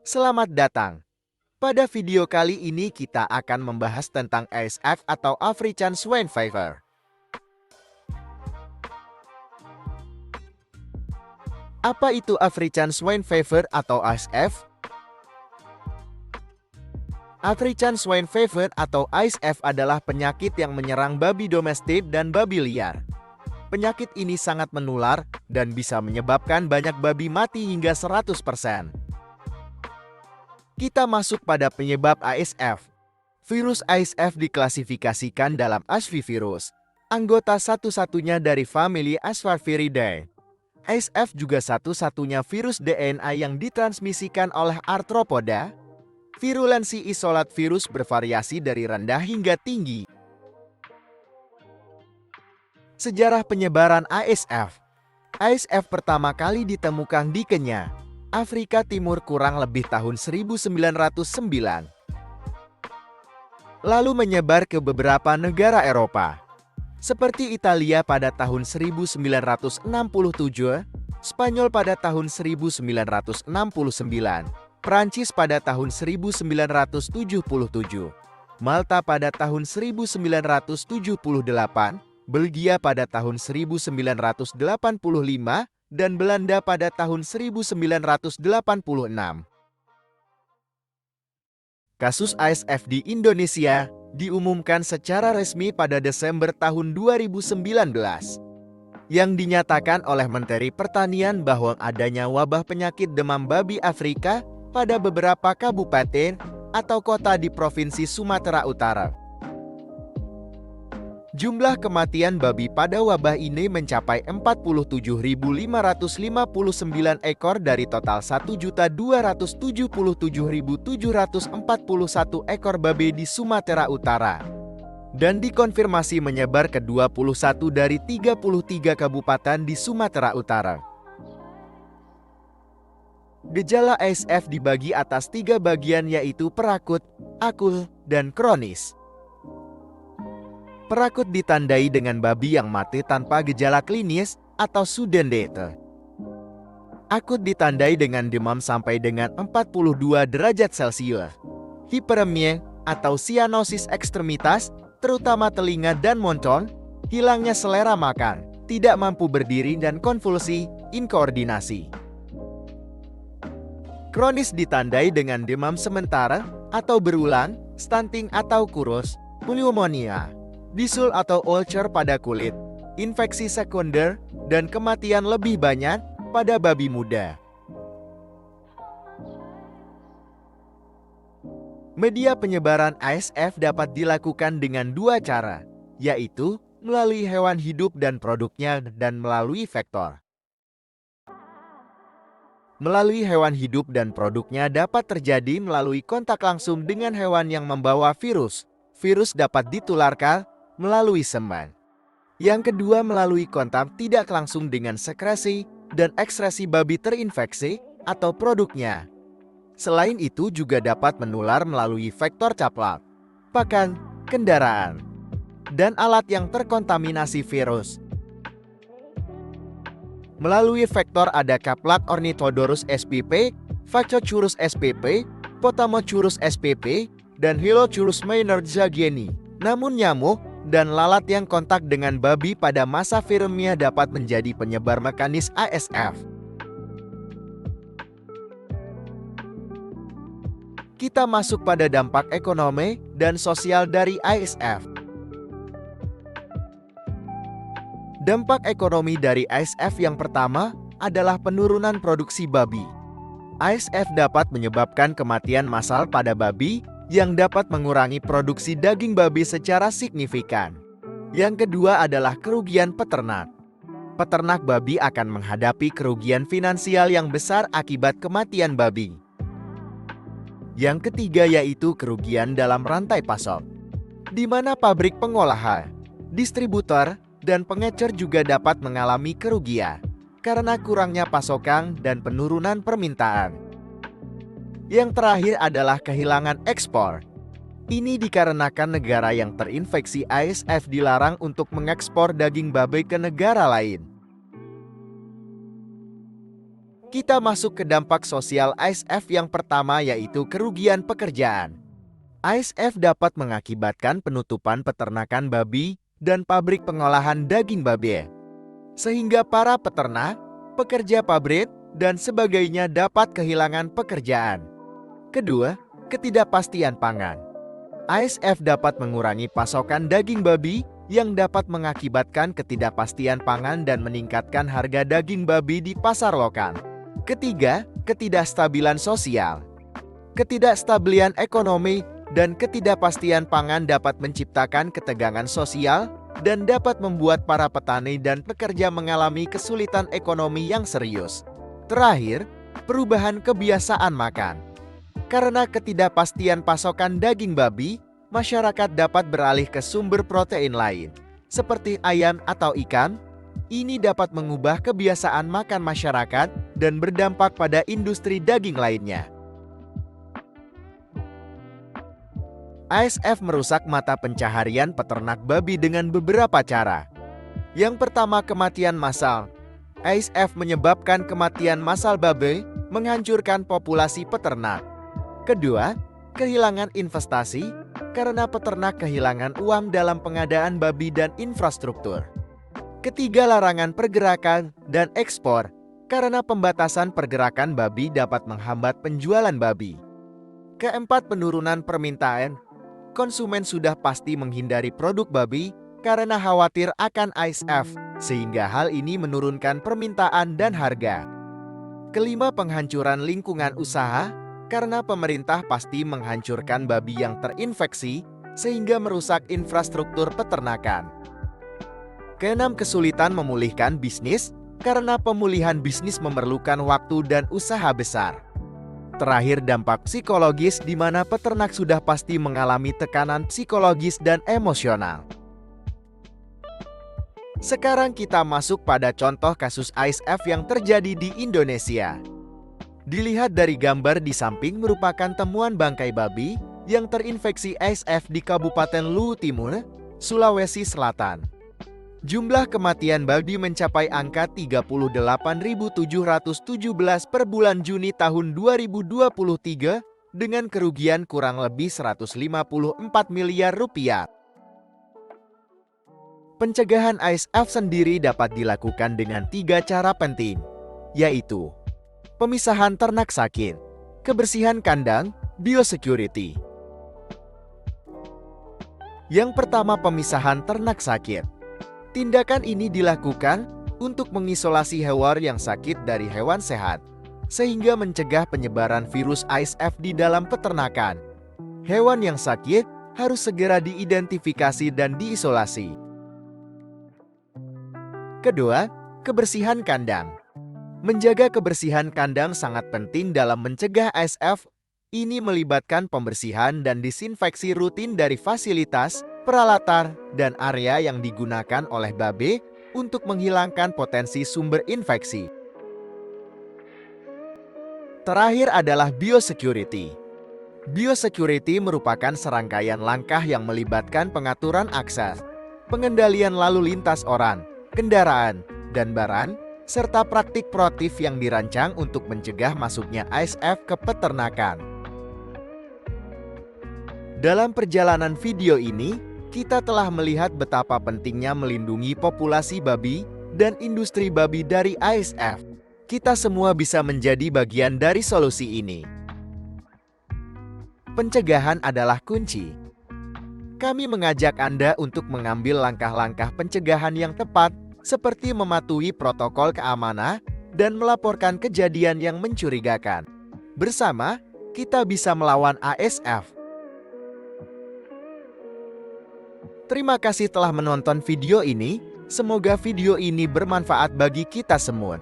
Selamat datang. Pada video kali ini kita akan membahas tentang ASF atau African Swine Fever. Apa itu African Swine Fever atau ASF? African Swine Fever atau ASF adalah penyakit yang menyerang babi domestik dan babi liar. Penyakit ini sangat menular dan bisa menyebabkan banyak babi mati hingga 100%. Kita masuk pada penyebab ASF. Virus ASF diklasifikasikan dalam Asfivirus, anggota satu-satunya dari famili Asfarviridae. ASF juga satu-satunya virus DNA yang ditransmisikan oleh arthropoda. Virulensi isolat virus bervariasi dari rendah hingga tinggi. Sejarah penyebaran ASF. ASF pertama kali ditemukan di Kenya, Afrika Timur kurang lebih tahun 1909. Lalu menyebar ke beberapa negara Eropa, seperti Italia pada tahun 1967, Spanyol pada tahun 1969, Prancis pada tahun 1977, Malta pada tahun 1978, Belgia pada tahun 1985, dan Belanda pada tahun 1986. Kasus ASF di Indonesia diumumkan secara resmi pada Desember tahun 2019, yang dinyatakan oleh Menteri Pertanian bahwa adanya wabah penyakit demam babi Afrika pada beberapa kabupaten atau kota di Provinsi Sumatera Utara. Jumlah kematian babi pada wabah ini mencapai 47.559 ekor dari total 1.277.741 ekor babi di Sumatera Utara. Dan dikonfirmasi menyebar ke 21 dari 33 kabupaten di Sumatera Utara. Gejala ASF dibagi atas 3 bagian yaitu perakut, akut, dan kronis. Perakut ditandai dengan babi yang mati tanpa gejala klinis atau sudden death. Akut ditandai dengan demam sampai dengan 42 derajat Celcius. Hiperemia atau sianosis ekstremitas, terutama telinga dan moncong, hilangnya selera makan, tidak mampu berdiri dan konvulsi, inkoordinasi. Kronis ditandai dengan demam sementara atau berulang, stunting atau kurus, pneumonia, bisul atau ulcer pada kulit, infeksi sekunder, dan kematian lebih banyak pada babi muda. Media penyebaran ASF dapat dilakukan dengan 2 cara, yaitu melalui hewan hidup dan produknya dan melalui vektor. Melalui hewan hidup dan produknya dapat terjadi melalui kontak langsung dengan hewan yang membawa virus. Virus dapat ditularkan melalui semen. Yang kedua melalui kontak tidak langsung dengan sekresi dan ekskresi babi terinfeksi atau produknya. Selain itu juga dapat menular melalui vektor caplak, pakan, kendaraan, dan alat yang terkontaminasi virus. Melalui vektor ada Caplak Ornithodorus spp, Phacochurus spp, Potamochurus spp, dan Hylochurus maynardzagieni. Namun nyamuk dan lalat yang kontak dengan babi pada masa viremia dapat menjadi penyebar mekanis ASF. Kita masuk pada dampak ekonomi dan sosial dari ASF. Dampak ekonomi dari ASF yang pertama adalah penurunan produksi babi. ASF dapat menyebabkan kematian massal pada babi yang dapat mengurangi produksi daging babi secara signifikan. Yang kedua adalah kerugian peternak. Peternak babi akan menghadapi kerugian finansial yang besar akibat kematian babi. Yang ketiga yaitu kerugian dalam rantai pasok, di mana pabrik pengolahan, distributor, dan pengecer juga dapat mengalami kerugian karena kurangnya pasokan dan penurunan permintaan. Yang terakhir adalah kehilangan ekspor. Ini dikarenakan negara yang terinfeksi ASF dilarang untuk mengekspor daging babi ke negara lain. Kita masuk ke dampak sosial ASF yang pertama, yaitu kerugian pekerjaan. ASF dapat mengakibatkan penutupan peternakan babi dan pabrik pengolahan daging babi, sehingga para peternak, pekerja pabrik, dan sebagainya dapat kehilangan pekerjaan. Kedua, ketidakpastian pangan. ASF dapat mengurangi pasokan daging babi yang dapat mengakibatkan ketidakpastian pangan dan meningkatkan harga daging babi di pasar lokal. Ketiga, ketidakstabilan sosial. Ketidakstabilan ekonomi dan ketidakpastian pangan dapat menciptakan ketegangan sosial dan dapat membuat para petani dan pekerja mengalami kesulitan ekonomi yang serius. Terakhir, perubahan kebiasaan makan. Karena ketidakpastian pasokan daging babi, masyarakat dapat beralih ke sumber protein lain, seperti ayam atau ikan. Ini dapat mengubah kebiasaan makan masyarakat dan berdampak pada industri daging lainnya. ASF merusak mata pencaharian peternak babi dengan beberapa cara. Yang pertama, kematian massal. ASF menyebabkan kematian massal babi, menghancurkan populasi peternak. Kedua, kehilangan investasi, karena peternak kehilangan uang dalam pengadaan babi dan infrastruktur. Ketiga, larangan pergerakan dan ekspor, karena pembatasan pergerakan babi dapat menghambat penjualan babi. Keempat, penurunan permintaan. Konsumen sudah pasti menghindari produk babi karena khawatir akan ASF, sehingga hal ini menurunkan permintaan dan harga. Kelima, penghancuran lingkungan usaha, karena pemerintah pasti menghancurkan babi yang terinfeksi, sehingga merusak infrastruktur peternakan. Keenam, kesulitan memulihkan bisnis, karena pemulihan bisnis memerlukan waktu dan usaha besar. Terakhir, dampak psikologis, di mana peternak sudah pasti mengalami tekanan psikologis dan emosional. Sekarang kita masuk pada contoh kasus ASF yang terjadi di Indonesia. Dilihat dari gambar di samping merupakan temuan bangkai babi yang terinfeksi ASF di Kabupaten Luwu Timur, Sulawesi Selatan. Jumlah kematian babi mencapai angka 38.717 per bulan Juni tahun 2023 dengan kerugian kurang lebih 154 miliar rupiah. Pencegahan ASF sendiri dapat dilakukan dengan 3 cara penting, yaitu pemisahan ternak sakit, kebersihan kandang, biosecurity. Yang pertama, pemisahan ternak sakit. Tindakan ini dilakukan untuk mengisolasi hewan yang sakit dari hewan sehat, sehingga mencegah penyebaran virus ASF di dalam peternakan. Hewan yang sakit harus segera diidentifikasi dan diisolasi. Kedua, kebersihan kandang. Menjaga kebersihan kandang sangat penting dalam mencegah ASF. Ini melibatkan pembersihan dan disinfeksi rutin dari fasilitas, peralatan, dan area yang digunakan oleh babi untuk menghilangkan potensi sumber infeksi. Terakhir adalah biosecurity. Biosecurity merupakan serangkaian langkah yang melibatkan pengaturan akses, pengendalian lalu lintas orang, kendaraan, dan barang, serta praktik proaktif yang dirancang untuk mencegah masuknya ASF ke peternakan. Dalam perjalanan video ini, kita telah melihat betapa pentingnya melindungi populasi babi dan industri babi dari ASF. Kita semua bisa menjadi bagian dari solusi ini. Pencegahan adalah kunci. Kami mengajak Anda untuk mengambil langkah-langkah pencegahan yang tepat, seperti mematuhi protokol keamanan dan melaporkan kejadian yang mencurigakan. Bersama, kita bisa melawan ASF. Terima kasih telah menonton video ini. Semoga video ini bermanfaat bagi kita semua.